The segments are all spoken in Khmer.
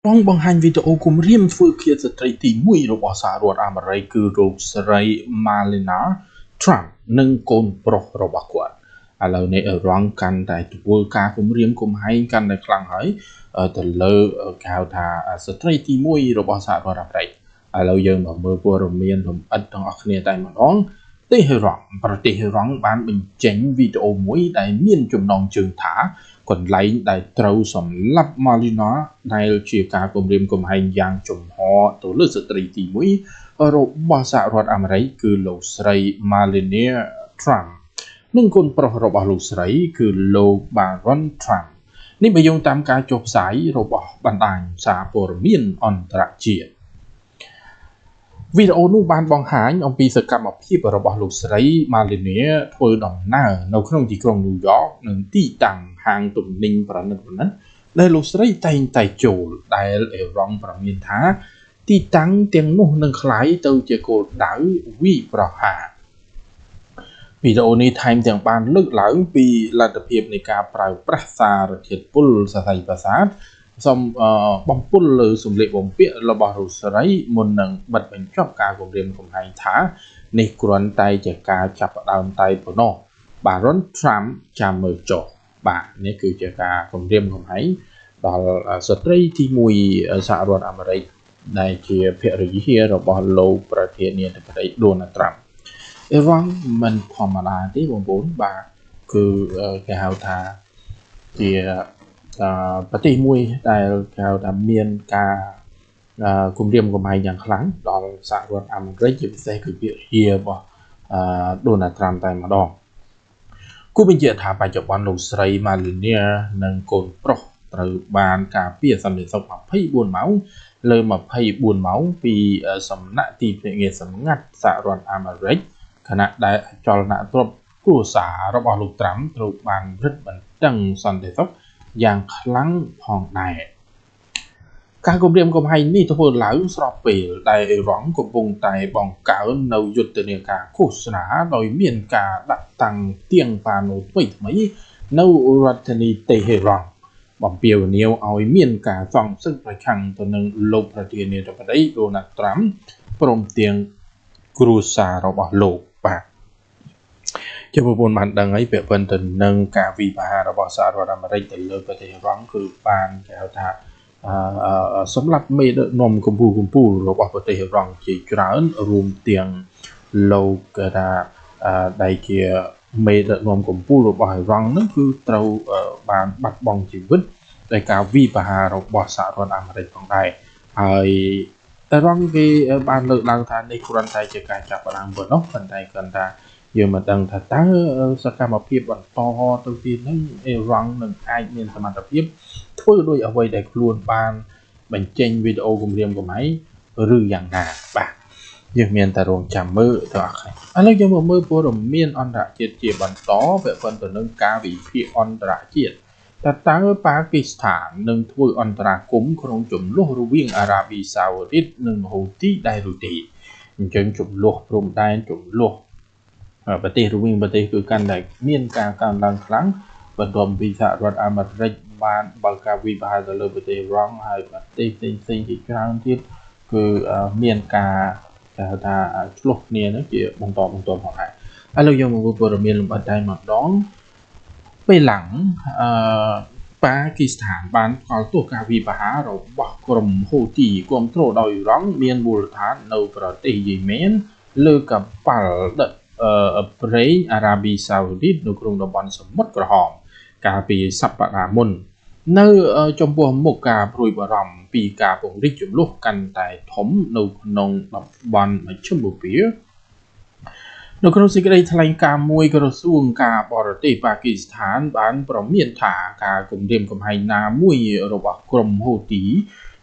Trong bằng hành video cùng riêng phương kia sẽ thấy tí mùi rồi bỏ xa ruột Amerik cứ rồi sợi Melania Trump nâng côn pro rồi bỏ quạt. Lâu này ở rong căn tại vừa ca cùng riêng cùng hay căn tại khlang hỏi từ lơ cao thà sẽ thấy tí mùi rồi bỏ xa ruột Amerik. Lâu giờ mà mơ vừa rồi miền rồi ấn trong ạc này tại mà đón tê hơi rong và tê hơi rong bán bình chánh video mũi tại miền chùm nòng trường thả còn lấy đại trâu sầm lắp Melania đại chia cả cùng riêng cùng hành giang chùm họ tổ lực sự tri tí mũi ở rồi bỏ xa ruột Amerik cứ lô sợi Melania Trump nâng côn pro rồi bỏ lô sợi cứ lô bà Ron Trumpนี่ไปยงตามการจบสายระบบบันดาลสาปรเมียนอันตรายวิดีโอนู้บานบองหายองปีสกรรมพิบระบบลูกสไลมาเลเนียทวยดองหน้าในขนมที่กรุงนิวยอร์กหนึ่งที่ต่างห่างตุ่มนิงประนันนั้นได้ลูกสไลใจใจโจลได้เอรองประมีนท้าที่ตั้งเตียงนุ่งหนึ่งคล้ายตัวเจโกดาววิประหารวิดีโอนี้ไทม์เตียงบานลึกหลังปีลัดเพียบในการปล่อยประสาทเทียดปุลสไลประสาทสมบอมปุลหรือสมเด็จบอมเปียระบารุสไรมนนังบัดเป็นชอบการของเรียนของไทยท้าในกรณีไตจากการจับดาวไตปนบาร้อนทรัมป์จำมือโจบานี่คือจากการของเรียนของไทยตอนสตรีที่มวยสหรัฐอเมริกในเชียร์เพริเฮียระบาโลประเทศนี้ในประเทศโดนัลด์ทรัมป์รังมันธรรมดาที่บนบนบาคือการหาทาที่ประเทศมวยแต่เราทำเมียนกากลุ่มเรียมกลุ่มไฮอย่างครั้งตอนสหรัฐอเมริกาจะเป็นคือเบียเฮียบ่โดนัลด์ทรัมป์แต่มาดองกูเป็นเจ้าถาปัจจุบันลูกสไลมาเลเนียนังโกนโปรตรือบานกาเปียสำเร็จสมบัติให้บุญเมาเลยมาให้บุญเมาปีสำนักที่เป็นเงินสำนักสหรัฐอเมริกขณะได้จอลนาตัวกู้สาระบอบลูกทรัมป์ตรือบานรึดบันจังสันเดซอย่างครั้งพองในการกลุ่มเรียมกลุ่มไฮนี่ทุกคนหลายสอบเปลี่ยนได้ร้องกลุ่มวงไตบองเก่าในยุทธเนียการโฆษณาโดยเมียนกาดักตังเตียงปานุไม่ไหมในรัฐนีเตเฮรองบอมเปียวเนียวเอาเมียนกาฟังซึ่งประชังตัวหนึ่งโลกประเทศเนียประเทศโดนัลด์ทรัมป์ปรมเตียงกรูซาระบอบโลกปากจะพูดมันดังไอ้เปิดเป็นตัวหนึ่งการวิพากษ์ระบอบสหรัฐอเมริกาเลยประเทศร้องคือปานแก้วทาสำหรับเมดนมกุมพูระบอบประเทศร้องจีจราอันรวมเตียงโลกระดาได้เกี่ยเมดนมกุมพูระบอบร้องนั่นคือเราบานบัดบองชีวิตในการวิพากษ์ระบอบสหรัฐอเมริกาของไทยแต่ร้องที่บานเลือกลังทานในครัวไทยจะการจับพลังบนนกคนไทยกันได้giờ mà đằng thật taสกรรมพิบวันต่อตัวที่นั่งรังหนึ่งไอเมียนสมรรถพิบทั่วโดยเอาไว้ได้ครวนบานบันเจงวิดีโอกลุ่มเรียมกับไหมหรืออย่างน่ะป่ะยังเมียนแต่รวงจำมือตัวใครอะไรจะมามือพวกเราเมียนอันตรายเจียบันต่อแบบคนตัวนึงกาวิพีอันตรายเจียแต่ตั้งปากีสถานหนึ่งทั่วอันตรายกุ้มขนมจุ่มลูกรูวิ่งอาราบีซาอุดิหนึ่งฮูตี้ได้รูตีจนจุ่มลูกพรมได้จุ่มลูกประเทศรูวิ่งประเทศคือการได้เมียนการดังครั้งบรรดาวิสารัฐอเมริกาบานบางการวิพากษ์เลยประเทศร้องไห้ประเทศสิ่งที่ครั้งที่คือเมียนการทาโลกเนี่ยนะเกี่ยวบางตัวของไทยเรายังมาพูดเมียนลงไปได้มาดองไปหลังปากีสถานบานขอตัวการวิพากษ์เราบอกกรมโฮตีกรมโตโดยร้องเมียนบูรฐานในประเทศเยเมนเลือกกับปัลเดประเทศอาราบีซาอุดิในกรุงดบอนสมมติกระหอบกาปีสัปปะรามุนในจมบัวมุกกาปรุยบรมปีกาปงริจุมลูกกันแต่ถมในนงดบอนในชั่วโมงปีในกรุงสิกรีทลายกามวยกระทรวงกาบรเตปากีสถานบ้านประเมียนถากากลุ่มเรียมกับไฮนามวยระบบกรมโฮตี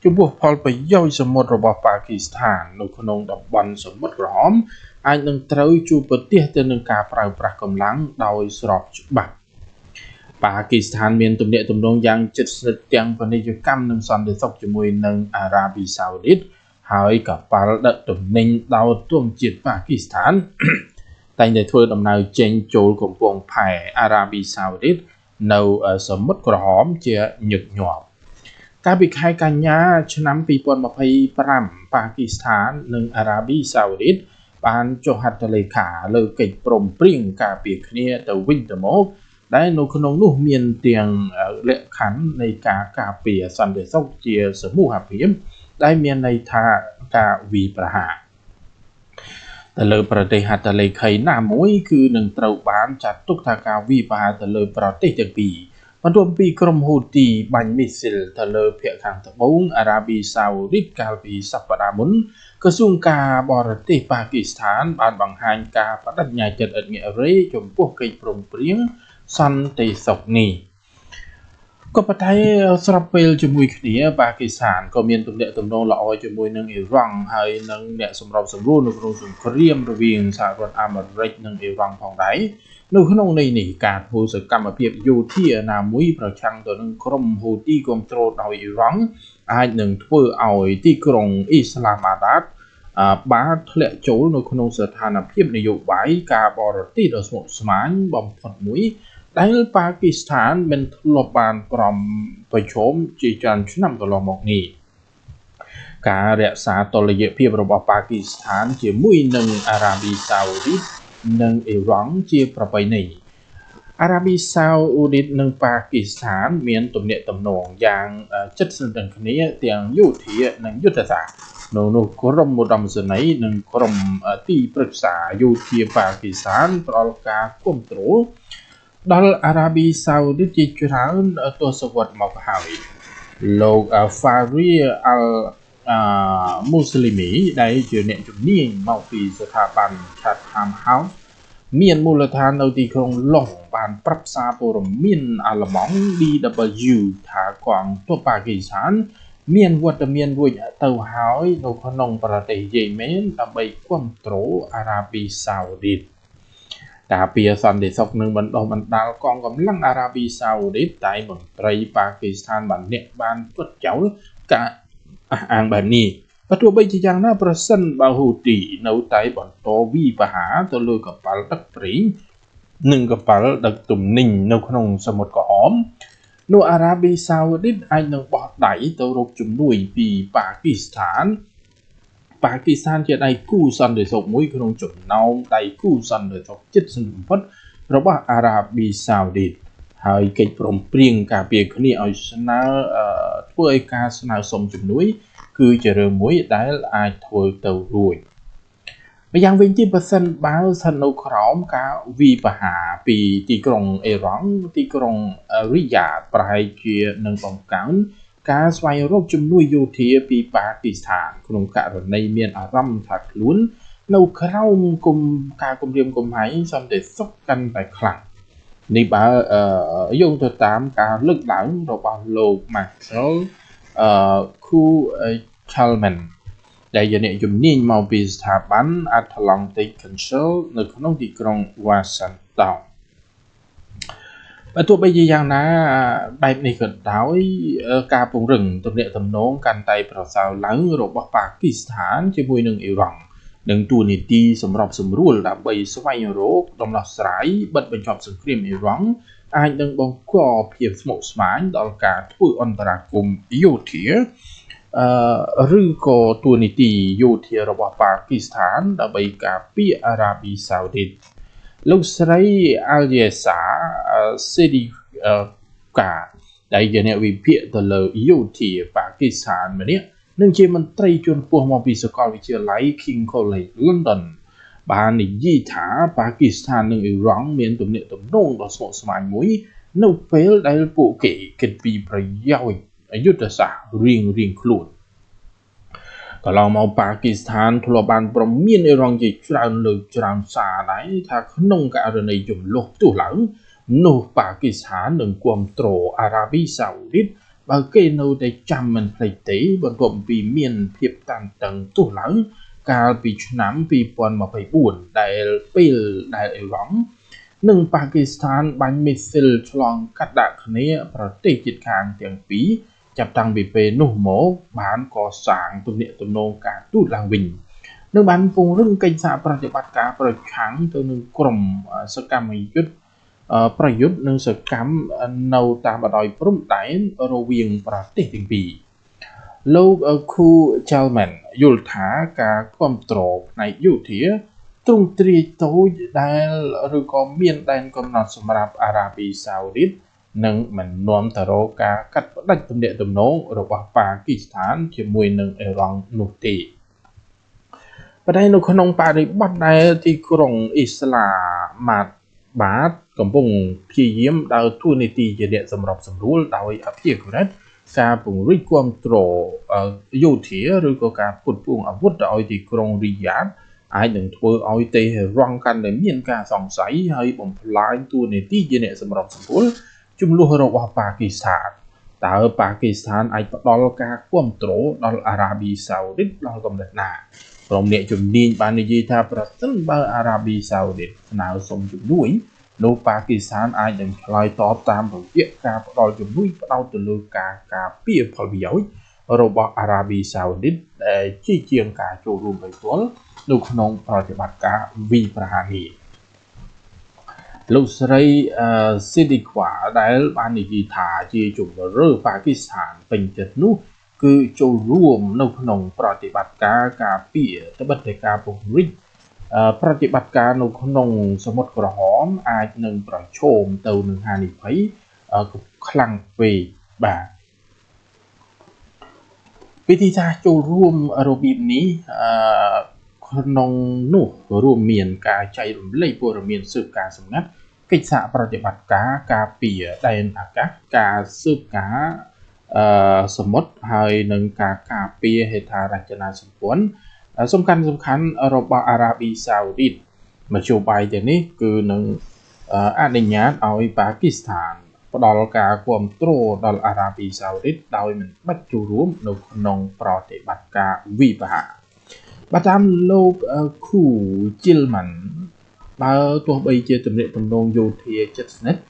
จมบัวพอลไปย่อยสมมติระบบปากีสถานในขนงดบอนสมมติกระหอบอันนึงเท้าจูปฏิเสธนึงการปราบปรามกำลังโดยสอบจุบับปากีสถานเมียนตุ่มเดตุ่มดงยังจัดแสดงพันธุกรรมนึงสันเดชจมวยนึงอาราบีซาอุดิหายกับปาร์ดตุ่มนิงดาวตุ่มจิตปากีสถานแต่ในทัวร์ดำเนินเจนโจลของพวงไผ่อาราบีซาอุดิในสมมติกระหอบเจียหยุดหยอบ ការពិខែកញ្ញាឆ្នាំ2025ប៉ាគីស្ថាននិងអារ៉ាប៊ីសាអូឌីតបានចុះហត្ថលេខាលើកិច្ចព្រមព្រៀងការពារគ្នាទៅវិញទៅមកដែលនៅក្នុងនោះមានទាំងលក្ខខណ្ឌនៃការការពារសន្តិសុខជាសមូហភាពដែលមានន័យថាការវាយប្រហារទៅលើប្រទេសហត្ថលេខីណាមួយគឺនឹងត្រូវបានចាត់ទុកថាការវាយប្រហារទៅលើប្រទេសទាំងពីរបន្ទាប់ពីក្រុមហ៊ូទីបាញ់មីស៊ីលទៅលើភាគខាងត្បូងអារ៉ាប៊ីសាអូឌីតកាលពីសប្តាហ៍មុនក្រសួងការបរទេសប៉ាគីស្ថានបានបង្ហាញការបដិញ្ញាចិត្តឥតងាករេចំពោះកិច្ចព្រមព្រៀងសន្តិសុខនេះក៏ប៉ុន្តែស្របពេលជាមួយគ្នាប៉ាគីស្ថានក៏មានទំនាក់ទំនងល្អជាមួយនឹងអ៊ីរ៉ង់ហើយនឹងអ្នកសម្របសម្រួលនៅក្នុងសង្គ្រាមរវាងសហរដ្ឋអាមេរិកនិងអ៊ីរ៉ង់ផងដែរនៅក្នុងន័យនេះការធ្វើសកម្មភាពយោធាណាមួយប្រឆាំងទៅនឹងក្រុមហ៊ូទីគ្រប់គ្រងដោយអ៊ីរ៉ង់អាចនឹងធ្វើឲ្យទីក្រុងអ៊ីស្លាមាបាតបានធ្លាក់ចូលនៅក្នុងស្ថានភាពនយោបាយការបរទេសដ៏ស្មុគស្មាញបំផុតមួយដែលប៉ាគីស្ថានមិនធ្លាប់បានប្រឈមជាច្រើនឆ្នាំកន្លងមកនេះការរក្សាតុល្យភាពរបស់ប៉ាគីស្ថានជាមួយនឹងអារ៉ាប៊ីសាអូឌីតនិងអ៊ីរ៉ង់ជាប្រពៃណីអារ៉ាប៊ីសាអូឌីតនិងប៉ាគីស្ថានមានទំនាក់ទំនងយ៉ាងជិតស្និទ្ធនឹងគ្នាទាំងយោធានិងយុទ្ធសាស្ត្រនៅនោះក្រុមឧត្តមសេនីយ៍និងក្រុមទីប្រឹក្សាយោធាប៉ាគីស្ថានផ្ដល់ការគាំទ្រដល់អារ៉ាប៊ីសាអូឌីតជាច្រើនទសវត្សរ៍មកហើយលោក Farid al-Muslimi ដែលជាអ្នកជំនាញមកពីស្ថាប័ន Chatham House មានមូលដ្ឋាននៅទីក្រុងឡុងបានប្រាប់សារព័ត៌មានអាល្លឺម៉ង់ DW ថាកងទ័ពប៉ាគីស្ថានមានវត្តមានរួចទៅហើយនៅក្នុងប្រទេសយេម៉ែនដើម្បីគាំទ្រអារ៉ាប៊ីសាអូឌីតការពារសន្តិសុខនិងបណ្ដុះបណ្ដាលកងកម្លាំងអារ៉ាប៊ីសាអូឌីតតែមន្ត្រីប៉ាគីស្ថានបានទត់ចោលការអះអាងបែបនេះបើទោះបីជាយ៉ាងណាប្រសិនបើហ៊ូទីនៅតែបន្តវាយប្រហារទៅលើកប៉ាល់ដឹកប្រេងនិងកប៉ាល់ដឹកទំនិញនៅក្នុងសមុទ្រក្រហមនោះអារ៉ាប៊ីសាអូឌីតអាចនឹងបោះដៃទៅរកជំនួយពីប៉ាគីស្ថានជាដៃគូសន្តិសុខមួយក្នុងចំណោមដៃគូសន្តិសុខជិតស្និទ្ធបំផុតរបស់អារ៉ាប៊ីសាអូឌីតហើយកិច្ចព្រមព្រៀងការពារគ្នាឲ្យធ្វើឲ្យការស្នើសុំជំនួយគឺជារឿងមួយដែលអាចធ្វើទៅរួចម្យ៉ាងវិញទៀតបើសិនបើស្ថិតនៅក្រោមការវាយប្រហារពីទីក្រុងអ៊ីរ៉ង់ទីក្រុងរីយ៉ាតប្រហែលជានឹងបង្កើនការស្វែងរកជំនួយយោធាពីប៉ាគីស្ថានក្នុងករណីមានអារម្មណ៍ថាខ្លួននៅក្រោមការគំរាមកំហែងសន្តិសុខកាន់តែខ្លាំងនេះបើយោងទៅតាមការលើកឡើងរបស់លោក Marshall Kuchelman ដែលជាអ្នកជំនាញមកពីស្ថាប័ន Atlantic Council នៅក្នុងទីក្រុង Washington បើទោះបីជាយ៉ាងណាបែបនេះក៏ដោយការពង្រឹងទំនាក់ទំនងកាន់តែប្រសើរឡើងរបស់ប៉ាគីស្ថានជាមួយនឹងអ៊ីរ៉ង់នឹងទួនាទីសម្របសម្រួលដើម្បីស្វែងរកដំណោះស្រាយបិទបញ្ចប់សង្គ្រាមអ៊ីរ៉ង់អាចនឹងបង្កភាពស្មុគស្មាញដល់ការធ្វើអន្តរាគមន៍យោធាឬក៏ទួនាទីយោធារបស់ប៉ាគីស្ថានដើម្បីការពារអារ៉ាប៊ីសាអូឌីតលោកស្រី Alyesa Siddiqa ដែលជាអ្នកវិភាគទៅលើយោធាប៉ាគីស្ថានម្នាក់និងជាមន្ត្រីជាន់ខ្ពស់មកពីសាកលវិទ្យាល័យ King College London បាននិយាយថាប៉ាគីស្ថាននិងអ៊ីរ៉ង់មានទំនាក់ទំនងដ៏ស្មុគស្មាញមួយនៅពេលដែលពួកគេគិតពីប្រយោជន៍យុទ្ធសាស្ត្ររៀងខ្លួនកន្លងមកប៉ាគីស្ថានធ្លាប់បានប្រមានអ៊ីរ៉ង់ជាច្រើនលើកច្រើនសារដែរថាក្នុងករណីជម្លោះផ្ទុះឡើងនោះប៉ាគីស្ថាននឹងគាំទ្រអារ៉ាប៊ីសាអូឌីតបើគេនៅតែចាំមិនភ្លេចទេបន្ទាប់ពីមានភាពតានតឹងផ្ទុះឡើងកាលពីឆ្នាំ2024ដែលពេលដែលអ៊ីរ៉ង់និងប៉ាគីស្ថានបាញ់មីស៊ីលឆ្លងកាត់ដាក់គ្នាប្រទេសជិតខាងទាំងពីរចាប់តាំងពីពេលនោះមកបានកសាងទំនាក់ទំនងការទូតឡើងវិញនិងបានពង្រឹងកិច្ចសហប្រតិបត្តិការប្រឆាំងទៅនឹងក្រុមសកម្មយុទ្ធ ប្រយុទ្ធនឹងសកម្មនៅតាមបណ្ដោយព្រំដែនរវាងប្រទេសទាំងពីរលោក Chalman យល់ថាការគ្រប់គ្រងផ្នែកយោធាទ្រង់ទ្រាយតូចដែលឬក៏មានដែនកំណត់សម្រាប់អារ៉ាប៊ីសាអូឌីតនិងមិននាំទៅរកការកាត់ផ្តាច់ទំនាក់ទំនងរបស់ប៉ាគីស្ថានជាមួយនឹងអ៊ីរ៉ង់នោះទេប៉ុន្តែនៅក្នុងបរិបទដែលទីក្រុងអ៊ីស្លាម៉ាបាតកំពុងព្យាយាមដើរតួនាទីជាអ្នកសម្របសម្រួលដោយអភិក្រិតការពង្រីកគ្រប់គ្រងយោធាឬក៏ការផ្គត់ផ្គង់អាវុធទៅឲ្យទីក្រុងរីយ៉ាតអាចនឹងធ្វើឲ្យតេហេរ៉ង់កាន់តែមានការសង្ស័យហើយបំផ្លាញតួនាទីជាអ្នកសម្របសម្រួលចំនួនរបស់ប៉ាគីស្ថានតើប៉ាគីស្ថានអាចផ្ដល់ការគ្រប់គ្រងដល់អារ៉ាប៊ីសាអូឌីតដល់កម្រិតណាក្រុមអ្នកជំនាញបាននិយាយថាប្រសិនបើអារ៉ាប៊ីសាអូឌីតស្នើសុំជំនួយនោះប៉ាគីស្ថានអាចនឹងឆ្លើយតបតាមរយៈការផ្ដល់ជំនួយផ្ដោតទៅលើការការពារផលប្រយោជន៍របស់អារ៉ាប៊ីសាអូឌីតដែលជាងការចូលរួមដោយផ្ទាល់នៅក្នុងប្រតិបត្តិការវិប្រហារនេះលោកស្រីស៊ីឌីខ្វាដែលបាននិយាយថាជាជំរឿប៉ាគីស្ថានពេញចិត្តនោះគឺចូលរួមនៅក្នុងប្រតិបត្តិការការពារត្បិតតែការពង្រីកប្រតិបត្តិការនៅក្នុងសមុទ្រក្រហមអាចនឹងប្រឈមទៅនឹងហានិភ័យខ្លាំងពេកបាទវិធីសាស្ត្រចូលរួមរបៀបនេះក្នុងនោះរួមមានការចែករំលែកព័ត៌មានស៊ើបការសម្ងាត់កិច្ចសហប្រតិបត្តិការការពារដែនអាកាសការស៊ើបការសមុទ្រហើយនឹងការការពារហេដ្ឋារចនាសម្ព័ន្ធសំខាន់របស់អារ៉ាប៊ីសាអូឌីតមធ្យោបាយទាំងនេះគឺនឹងអនុញ្ញាតឲ្យប៉ាគីស្ថានផ្ដល់ការគ្រប់គ្រងដល់អារ៉ាប៊ីសាអូឌីតដោយមិនបាច់ចូលរួមនៅក្នុងប្រតិបត្តិការវិបហាបើតាមលោក Chalman បើទោះបីជាទំនាក់ទំនងយោធាជិតស្និទ្ធ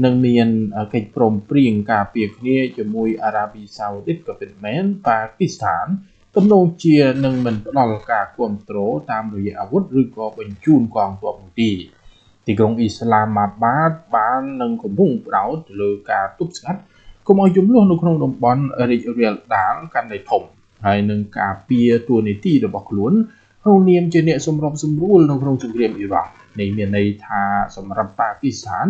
នឹងមានកិច្ចព្រមព្រៀងការពារគ្នាជាមួយអារ៉ាប៊ីសាអូឌីតក៏ពិតមែនប៉ាគីស្ថានទំនងជានឹងមិនផ្ដល់ការគ្រប់គ្រងតាមរយៈអាវុធឬក៏បញ្ជូនកងទ័ពនោះទេទីក្រុងអ៊ីស្លាម៉ាបាតបាននឹងកំពុងផ្ដោតលើការទប់ស្កាត់កុំឲ្យជម្លោះនៅក្នុងតំបន់រីករាលដាលកាន់តែធំហើយនឹងការពារតួនាទីរបស់ខ្លួនក្នុងនាមជាអ្នកសម្របសម្រួលនៅក្នុងសង្គ្រាមអ៊ីរ៉ង់នេះមានន័យថាសម្រាប់ប៉ាគីស្ថាន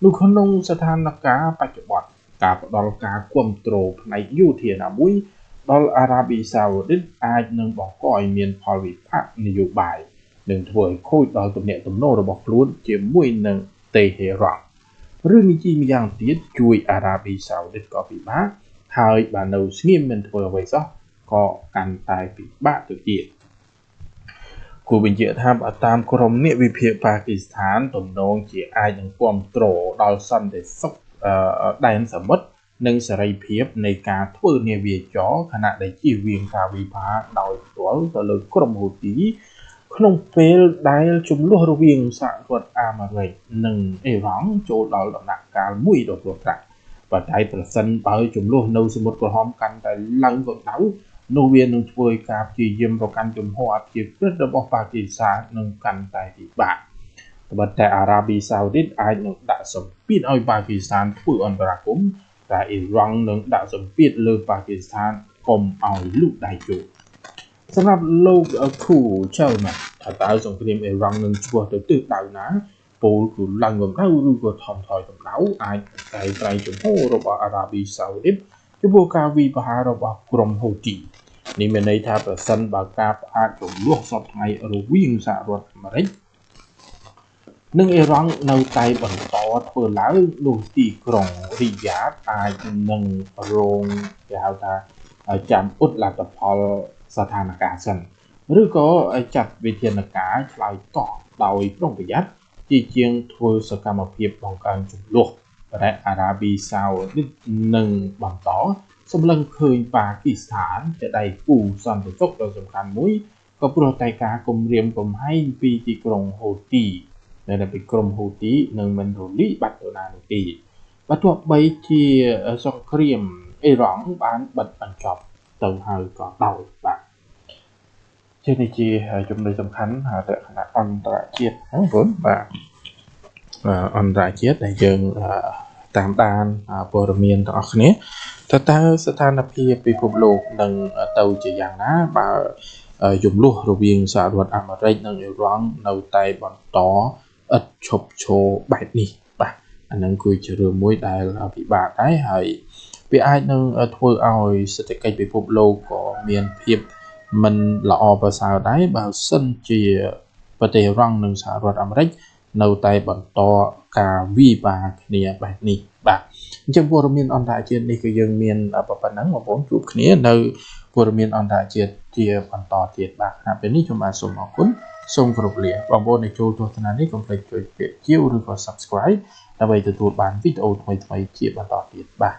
នៅក្នុងស្ថានភាពបច្ចុប្បន្នការផ្ដល់ការគ្រប់គ្រងផ្នែកយោធាណាមួយដល់អារ៉ាប៊ីសាអូឌីតអាចនឹងបង្កឲ្យមានផលវិបាកនយោបាយនឹងធ្វើឲ្យខូចដល់ទំនាក់ទំនងរបស់ខ្លួនជាមួយនឹងតេហេរ៉ង់ឬនេះជាម្យ៉ាងទៀតជួយអារ៉ាប៊ីសាអូឌីតក៏ពិបាកហើយបើនៅស្ងៀមមិនធ្វើអ្វីសោះក៏កាន់តែពិបាកទៅទៀតគូបញ្ជាក់ថាបើតាមក្រុមអ្នកវិភាគប៉ាគីស្ថានទំនងជាអាចនឹងគ្រប់គ្រងដល់សន្តិសុខដែនសមុទ្រនិងសេរីភាពនៃការធ្វើនាវាចរខណៈដែលជៀសវាងការវិភាគដោយផ្ទាល់ទៅលើក្រុមហូទីក្នុងពេលដែលចំនួនរវាងសហរដ្ឋអាមេរិកនិងអ៊ីរ៉ង់ចូលដល់ដំណាក់កាលមួយដ៏គ្រោះថ្នាក់ប៉ុន្តែប្រសិនបើចំនួននៅសមុទ្រក្រហមកាន់តែឡើងកម្ដៅនោះវានឹងធ្វើឲ្យការព្យាយាមប្រកាន់ជំហរអភិក្រិតរបស់ប៉ាគីស្ថាននឹងកាន់តែពិបាកត្បិតតែអារ៉ាប៊ីសាអូឌីតអាចនឹងដាក់សម្ពាធឲ្យប៉ាគីស្ថានធ្វើអន្តរាគមន៍តែអ៊ីរ៉ង់នឹងដាក់សម្ពាធលើប៉ាគីស្ថានកុំឲ្យលូកដៃចូលសម្រាប់លោក Chalman ថាតើសង្គ្រាមអ៊ីរ៉ង់នឹងឆ្ពោះទៅទិសដៅណាពលគឺឡើងកម្ដៅឬក៏ថមថយកម្ដៅអាចតែប្រៃជំហររបស់អារ៉ាប៊ីសាអូឌីតចំពោះការវិបហារបស់ក្រុមហូទីនេះមានន័យថាប្រសិនបើការផ្អាកចំនួនសពថ្ងៃរវាងសហរដ្ឋអាមេរិកនិងអ៊ីរ៉ង់នៅតែបន្តធ្វើឡើងនោះទីក្រុងរីយ៉ាតអាចនឹងរងគេហៅថាចាំអ៊ុតលទ្ធផលស្ថានភាពសិនឬក៏ចាត់វិធានការឆ្លើយតបដោយប្រុងប្រយ័ត្នជាងធ្វើសកម្មភាពបង្កើនចំនួនតែអារ៉ាប៊ីសាអូឌីតនឹងបន្តសម្លឹងឃើញប៉ាគីស្ថានជាដៃគូសន្តិសុខដ៏សំខាន់មួយក៏ព្រោះតែការគំរាមកំហែងពីទីក្រុងហូទីដែលពីក្រុមហូទីនឹងមិនរលាយបាត់ទៅណានោះទេបើទោះបីជាសង្គ្រាមអ៊ីរ៉ង់បានបិទបញ្ចប់ទៅហើយក៏ដោយបាទជានេះជាចំណុចសំខាន់លក្ខណៈអន្តរជាតិហ្នឹងបងបាទ អន្តរជាតិដែលយើងតាមដានព័ត៌មានទាំងអស់គ្នាតើស្ថានភាពពិភពលោកនឹងទៅជាយ៉ាងណាបើជម្លោះរវាងសហរដ្ឋអាមេរិកនិងអ៊ីរ៉ង់នៅតែបន្តឥតឈប់ឈរបែបនេះបាទអានឹងគឺជារឿងមួយដែលពិបាកដែរហើយវាអាចនឹងធ្វើឲ្យសេដ្ឋកិច្ចពិភពលោកក៏មានភាពមិនល្អប្រសើរដែរបើសិនជាប្រទេសអ៊ីរ៉ង់និងសហរដ្ឋអាមេរិកនៅតែបន្តការវាយបាគ្នាបែបនេះបាទអញ្ចឹងព័ត៌មានអន្តរជាតិនេះគឺយើងមានប៉ុណ្ណឹងបងប្អូនជួបគ្នានៅព័ត៌មានអន្តរជាតិជាបន្តទៀតបាទហើយពេលនេះខ្ញុំបាទសូមអរគុណសូមគោរពលាបងប្អូនដែលចូលទស្សនានេះកុំភ្លេចចុចពាក្យជាវឬក៏ Subscribe ដើម្បីទទួលបានវីដេអូថ្មីៗជាបន្តទៀតបាទ